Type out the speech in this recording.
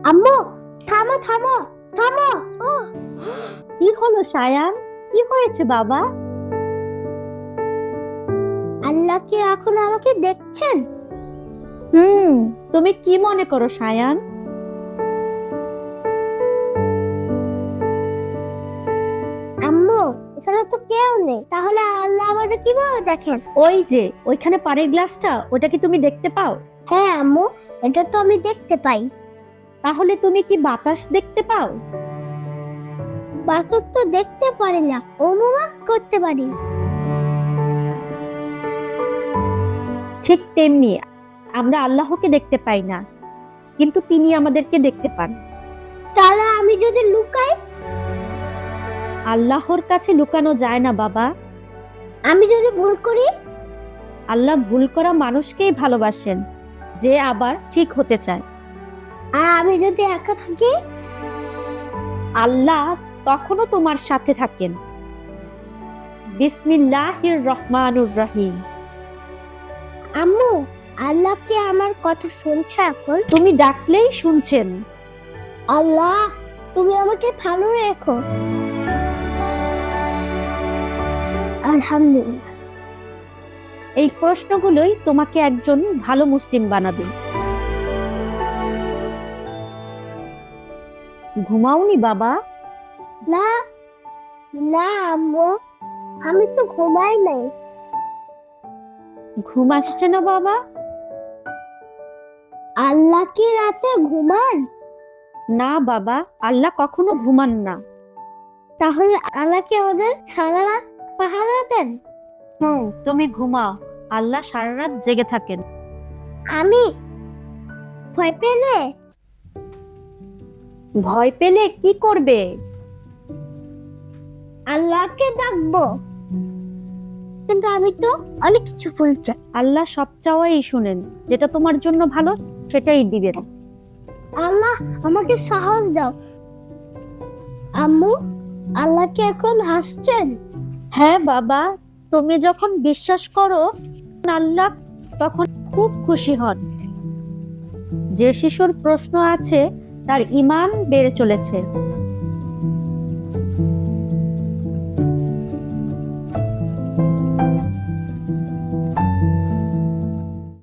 আম্মু, থামো থামো থামো। ও, কি হলো সায়ান? কি হয়েছে বাবা? আল্লাহ কি এখন আমাকে দেখছেন? তুমি কি মনে করো সায়ান? আম্মু, এখানে তো কেউ নেই, তাহলে আল্লাহ আমাদের কিভাবে দেখেন? ওই যে ওইখানে পানির গ্লাসটা, ওটা কি তুমি দেখতে পাও? হ্যাঁ আম্মু, এটা তো আমি দেখতে পাই। তাহলে তুমি কি বাতাস দেখতে পাও? বাসুর তো দেখতে পারি না, অনুমান করতে পারি। ঠিক তেমনি আমরা আল্লাহকে দেখতে পাই না, কিন্তু তিনি আমাদেরকে দেখতে পান। তাহলে আমি যদি লুকাই? আল্লাহর কাছে লুকানো যায় না বাবা। আমি যদি ভুল করি? আল্লাহ ভুল করা মানুষকেই ভালোবাসেন, যে আবার ঠিক হতে চায়। আর আমি যদি একা থাকি? আল্লাহ তখনও তোমার সাথে থাকেন। বিসমিল্লাহির রহমানুর রহিম। আম্মু, আল্লাহ কি আমার কথা শুনছে এখন? তুমি ডাকলেই শুনছেন। আল্লাহ, তুমি আমাকে ভালো রেখো। আলহামদুলিল্লাহ। এই প্রশ্নগুলোই তোমাকে একজন ভালো মুসলিম বানাবে। ঘুমাওনি বাবা? না না আম্মু, আমি তো ঘুমাই নাই। ঘুম আসছে না বাবা? আল্লাহ কি রাতে ঘুমান? না বাবা, আল্লাহ কখনো ঘুমান না। তাহলে আল্লাহ কি আমাদের সারা রাত পাহারা দেন? তুমি ঘুমাও, আল্লাহ সারা রাত জেগে থাকেন। আমি ভয় পেলে? ভয় পেলে কি করবে? আল্লাহকে ডাকবো, কিন্তু আমি তো অনেক কিছু বলছি। আল্লাহ সব চাওয়াই শুনেন, যেটা তোমার জন্য ভালো সেটাই দিবেন। আল্লাহ আমাকে সাহস দাও। আম্মু, আল্লাহ কি এখন হাসছেন? হ্যাঁ বাবা, তুমি যখন বিশ্বাস করো আল্লাহ, তখন খুব খুশি হন। যে শিশুর প্রশ্ন আছে তার ঈমান বেড়ে চলেছে।